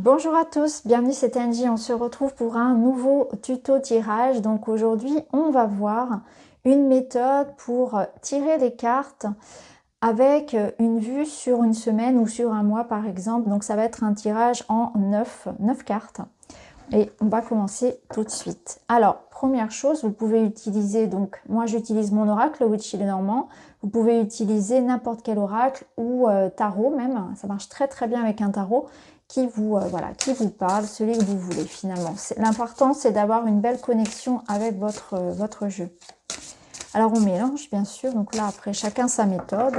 Bonjour à tous, bienvenue, c'est Angie. On se retrouve pour un nouveau tuto tirage. Donc aujourd'hui, on va voir une méthode pour tirer les cartes avec une vue sur une semaine ou sur un mois par exemple. Donc ça va être un tirage en 9 cartes. Et on va commencer tout de suite. Alors, première chose, vous pouvez utiliser, donc moi j'utilise mon oracle, le Witchy Lenormand. Vous pouvez utiliser n'importe quel oracle ou tarot même. Ça marche très très bien avec un tarot qui vous, voilà, qui vous parle, celui que vous voulez finalement. L'important c'est d'avoir une belle connexion avec votre jeu. Alors on mélange bien sûr, donc là après chacun sa méthode.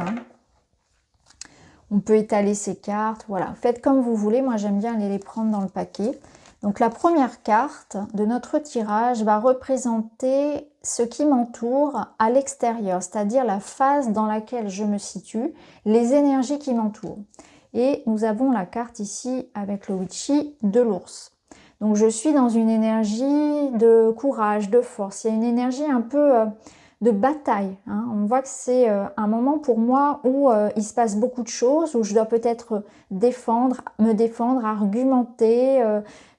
On peut étaler ses cartes, voilà. Faites comme vous voulez, moi j'aime bien aller les prendre dans le paquet. Donc la première carte de notre tirage va représenter ce qui m'entoure à l'extérieur, c'est-à-dire la phase dans laquelle je me situe, les énergies qui m'entourent. Et nous avons la carte ici avec le Witchy de l'ours. Donc je suis dans une énergie de courage, de force. Il y a une énergie un peu de bataille. Hein. On voit que c'est un moment pour moi où il se passe beaucoup de choses, où je dois peut-être me défendre, argumenter.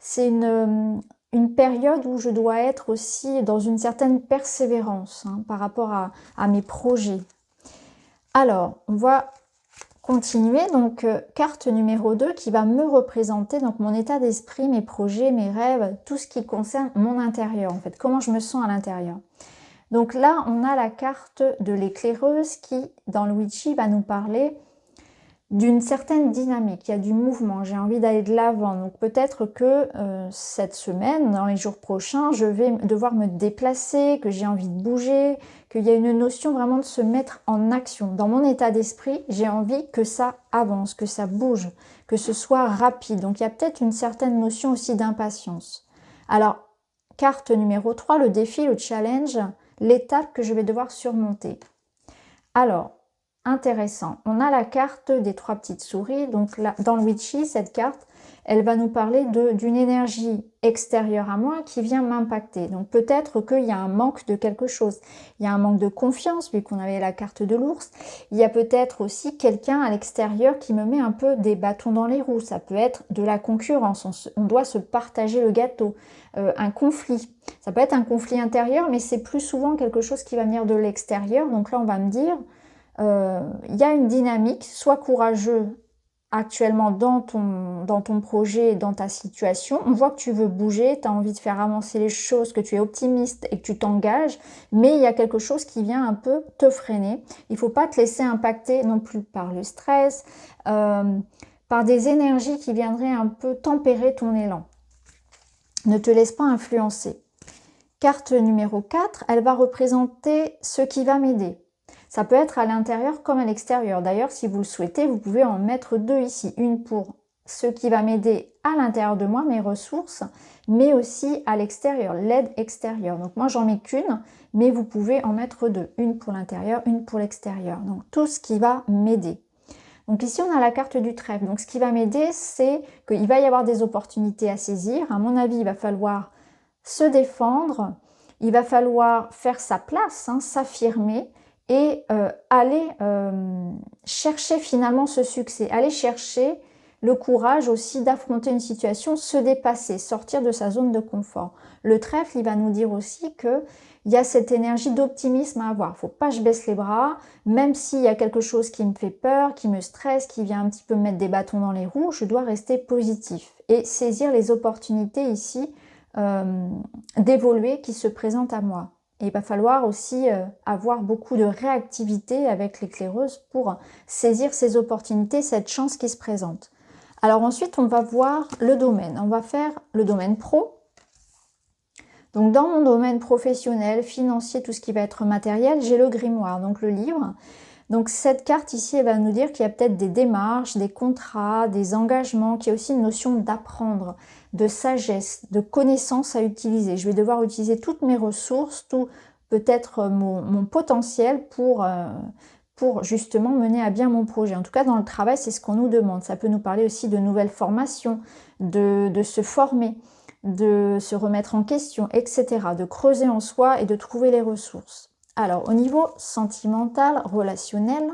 C'est une période où je dois être aussi dans une certaine persévérance par rapport à mes projets. Alors, on va continuer. Donc, carte numéro 2 qui va me représenter donc mon état d'esprit, mes projets, mes rêves, tout ce qui concerne mon intérieur en fait, comment je me sens à l'intérieur. Donc là, on a la carte de l'éclaireuse qui, dans le Witchy, va nous parler d'une certaine dynamique. Il y a du mouvement, j'ai envie d'aller de l'avant. Donc peut-être que cette semaine, dans les jours prochains, je vais devoir me déplacer, que j'ai envie de bouger, qu'il y a une notion vraiment de se mettre en action. Dans mon état d'esprit, j'ai envie que ça avance, que ça bouge, que ce soit rapide. Donc il y a peut-être une certaine notion aussi d'impatience. Alors, carte numéro 3, le défi, le challenge, l'étape que je vais devoir surmonter. Alors, intéressant. On a la carte des 3 petites souris. Donc là, dans le Witchy, cette carte, elle va nous parler d'une énergie extérieure à moi qui vient m'impacter. Donc peut-être qu'il y a un manque de quelque chose. Il y a un manque de confiance, vu qu'on avait la carte de l'ours. Il y a peut-être aussi quelqu'un à l'extérieur qui me met un peu des bâtons dans les roues. Ça peut être de la concurrence. On doit se partager le gâteau. Un conflit. Ça peut être un conflit intérieur, mais c'est plus souvent quelque chose qui va venir de l'extérieur. Donc là, on va me dire, il y a une dynamique, sois courageux actuellement dans ton projet, dans ta situation. On voit que tu veux bouger, tu as envie de faire avancer les choses, que tu es optimiste et que tu t'engages, mais il y a quelque chose qui vient un peu te freiner. Il ne faut pas te laisser impacter non plus par le stress, par des énergies qui viendraient un peu tempérer ton élan. Ne te laisse pas influencer. Carte numéro 4, elle va représenter ce qui va m'aider. Ça peut être à l'intérieur comme à l'extérieur. D'ailleurs, si vous le souhaitez, vous pouvez en mettre 2 ici. Une pour ce qui va m'aider à l'intérieur de moi, mes ressources, mais aussi à l'extérieur, l'aide extérieure. Donc moi, j'en mets qu'une, mais vous pouvez en mettre 2. Une pour l'intérieur, une pour l'extérieur. Donc tout ce qui va m'aider. Donc ici, on a la carte du trèfle. Donc ce qui va m'aider, c'est qu'il va y avoir des opportunités à saisir. À mon avis, il va falloir se défendre, il va falloir faire sa place, s'affirmer et aller chercher finalement ce succès, aller chercher le courage aussi d'affronter une situation, se dépasser, sortir de sa zone de confort. Le trèfle, il va nous dire aussi que il y a cette énergie d'optimisme à avoir. Faut pas que je baisse les bras, même s'il y a quelque chose qui me fait peur, qui me stresse, qui vient un petit peu me mettre des bâtons dans les roues, je dois rester positif et saisir les opportunités ici d'évoluer qui se présentent à moi. Et il va falloir aussi avoir beaucoup de réactivité avec l'éclaireuse pour saisir ces opportunités, cette chance qui se présente. Alors ensuite, on va voir le domaine. On va faire le domaine pro. Donc dans mon domaine professionnel, financier, tout ce qui va être matériel, j'ai le grimoire, donc le livre. Donc cette carte ici, elle va nous dire qu'il y a peut-être des démarches, des contrats, des engagements, qu'il y a aussi une notion d'apprendre, de sagesse, de connaissance à utiliser. Je vais devoir utiliser toutes mes ressources, tout peut-être mon potentiel pour justement mener à bien mon projet. En tout cas, dans le travail, c'est ce qu'on nous demande. Ça peut nous parler aussi de nouvelles formations, de se former, de se remettre en question, etc. De creuser en soi et de trouver les ressources. Alors, au niveau sentimental, relationnel,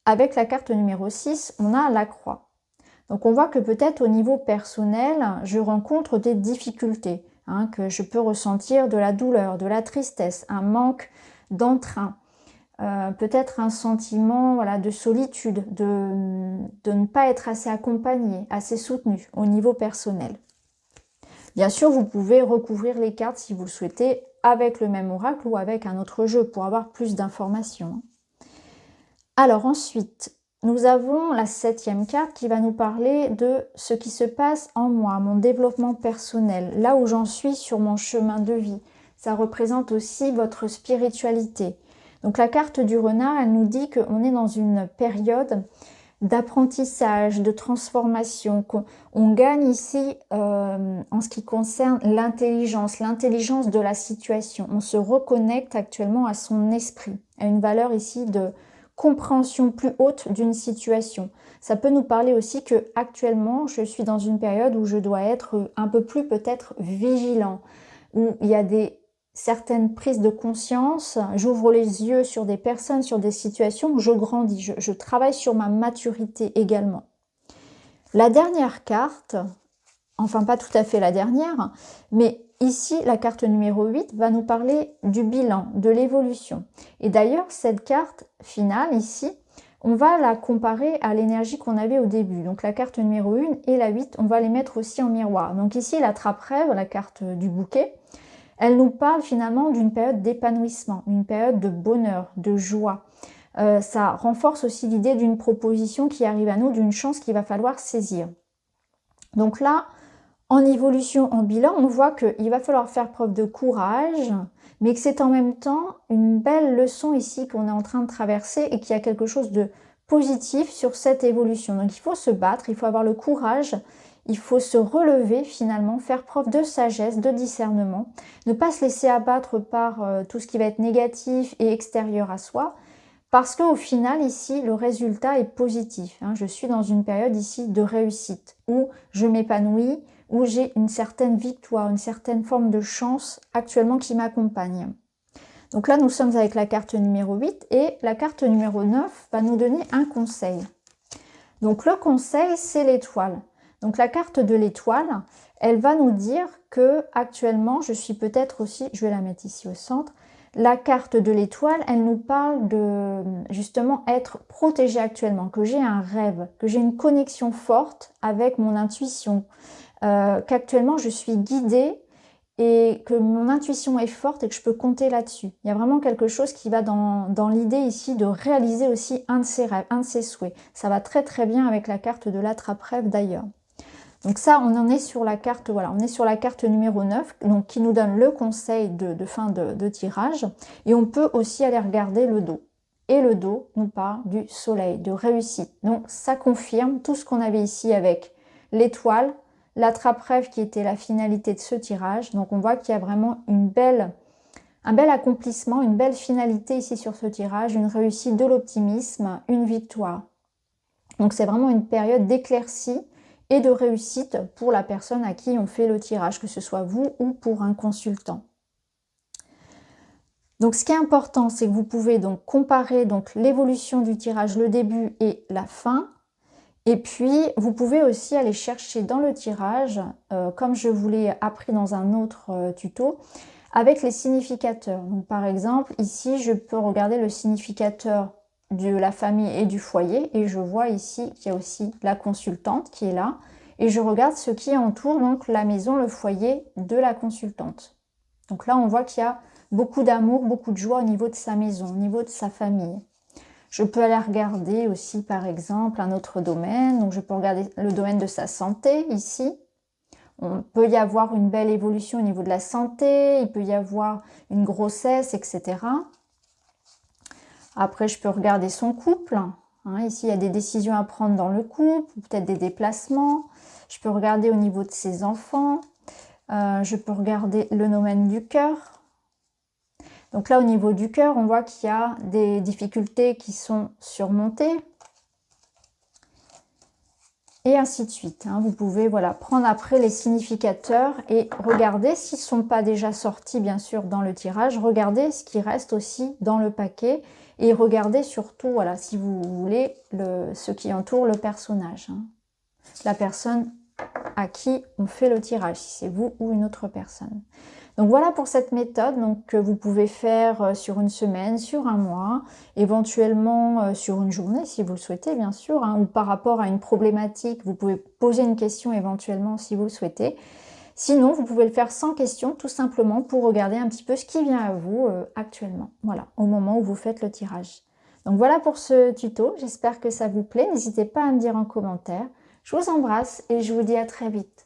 avec la carte numéro 6, on a la croix. Donc on voit que peut-être au niveau personnel, je rencontre des difficultés, hein, que je peux ressentir de la douleur, de la tristesse, un manque d'entrain, peut-être un sentiment voilà, de solitude, de ne pas être assez accompagné, assez soutenu au niveau personnel. Bien sûr, vous pouvez recouvrir les cartes si vous le souhaitez avec le même oracle ou avec un autre jeu pour avoir plus d'informations. Alors ensuite, nous avons la 7e carte qui va nous parler de ce qui se passe en moi, mon développement personnel, là où j'en suis sur mon chemin de vie. Ça représente aussi votre spiritualité. Donc la carte du renard, elle nous dit qu'on est dans une période d'apprentissage, de transformation, qu'on gagne ici en ce qui concerne l'intelligence de la situation. On se reconnecte actuellement à son esprit, à une valeur ici de compréhension plus haute d'une situation. Ça peut nous parler aussi que actuellement je suis dans une période où je dois être un peu plus peut-être vigilant, où il y a certaines prises de conscience, j'ouvre les yeux sur des personnes, sur des situations où je grandis, je travaille sur ma maturité également. La dernière carte, enfin pas tout à fait la dernière, mais ici la carte numéro 8 va nous parler du bilan, de l'évolution. Et d'ailleurs cette carte finale ici, on va la comparer à l'énergie qu'on avait au début. Donc la carte numéro 1 et la 8, on va les mettre aussi en miroir. Donc ici la trappe-rêve, la carte du bouquet, elle nous parle finalement d'une période d'épanouissement, une période de bonheur, de joie. Ça renforce aussi l'idée d'une proposition qui arrive à nous, d'une chance qu'il va falloir saisir. Donc là, en évolution, en bilan, on voit qu'il va falloir faire preuve de courage, mais que c'est en même temps une belle leçon ici qu'on est en train de traverser et qu'il y a quelque chose de positif sur cette évolution. Donc il faut se battre, il faut avoir le courage, il faut se relever finalement, faire preuve de sagesse, de discernement, ne pas se laisser abattre par tout ce qui va être négatif et extérieur à soi, parce qu'au final ici, le résultat est positif. Je suis dans une période ici de réussite, où je m'épanouis, où j'ai une certaine victoire, une certaine forme de chance actuellement qui m'accompagne. Donc là, nous sommes avec la carte numéro 8 et la carte numéro 9 va nous donner un conseil. Donc le conseil, c'est l'étoile. Donc la carte de l'étoile, elle va nous dire que actuellement, je suis peut-être aussi, je vais la mettre ici au centre, la carte de l'étoile, elle nous parle de justement être protégée actuellement, que j'ai un rêve, que j'ai une connexion forte avec mon intuition, qu'actuellement je suis guidée et que mon intuition est forte et que je peux compter là-dessus. Il y a vraiment quelque chose qui va dans l'idée ici de réaliser aussi un de ses rêves, un de ses souhaits. Ça va très très bien avec la carte de l'attrape-rêve d'ailleurs. Donc ça, on en est sur la carte, voilà, on est sur la carte numéro 9, donc qui nous donne le conseil de fin de tirage. Et on peut aussi aller regarder le dos. Et le dos nous parle du soleil, de réussite. Donc ça confirme tout ce qu'on avait ici avec l'étoile, l'attrape-rêve qui était la finalité de ce tirage. Donc on voit qu'il y a vraiment un bel accomplissement, une belle finalité ici sur ce tirage, une réussite, de l'optimisme, une victoire. Donc c'est vraiment une période d'éclaircie et de réussite pour la personne à qui on fait le tirage, que ce soit vous ou pour un consultant. Donc ce qui est important, c'est que vous pouvez donc comparer donc l'évolution du tirage, le début et la fin. Et puis, vous pouvez aussi aller chercher dans le tirage, comme je vous l'ai appris dans un autre tuto, avec les significateurs. Donc, par exemple, ici, je peux regarder le significateur de la famille et du foyer. Et je vois ici qu'il y a aussi la consultante qui est là. Et je regarde ce qui entoure donc la maison, le foyer de la consultante. Donc là, on voit qu'il y a beaucoup d'amour, beaucoup de joie au niveau de sa maison, au niveau de sa famille. Je peux aller regarder aussi, par exemple, un autre domaine. Donc, je peux regarder le domaine de sa santé, ici. On peut y avoir une belle évolution au niveau de la santé. Il peut y avoir une grossesse, etc. Après, je peux regarder son couple. Ici, il y a des décisions à prendre dans le couple, peut-être des déplacements. Je peux regarder au niveau de ses enfants. Je peux regarder le domaine du cœur. Donc là, au niveau du cœur, on voit qu'il y a des difficultés qui sont surmontées. Et ainsi de suite. Vous pouvez prendre après les significateurs et regarder s'ils ne sont pas déjà sortis, bien sûr, dans le tirage. Regardez ce qui reste aussi dans le paquet. Et regardez surtout, si vous voulez, ce qui entoure le personnage. la personne à qui on fait le tirage, si c'est vous ou une autre personne. Donc voilà pour cette méthode donc, que vous pouvez faire sur une semaine, sur un mois, éventuellement sur une journée si vous le souhaitez bien sûr, hein, ou par rapport à une problématique, vous pouvez poser une question éventuellement si vous le souhaitez. Sinon, vous pouvez le faire sans question, tout simplement pour regarder un petit peu ce qui vient à vous actuellement, voilà, au moment où vous faites le tirage. Donc voilà pour ce tuto, j'espère que ça vous plaît, n'hésitez pas à me dire en commentaire. Je vous embrasse et je vous dis à très vite.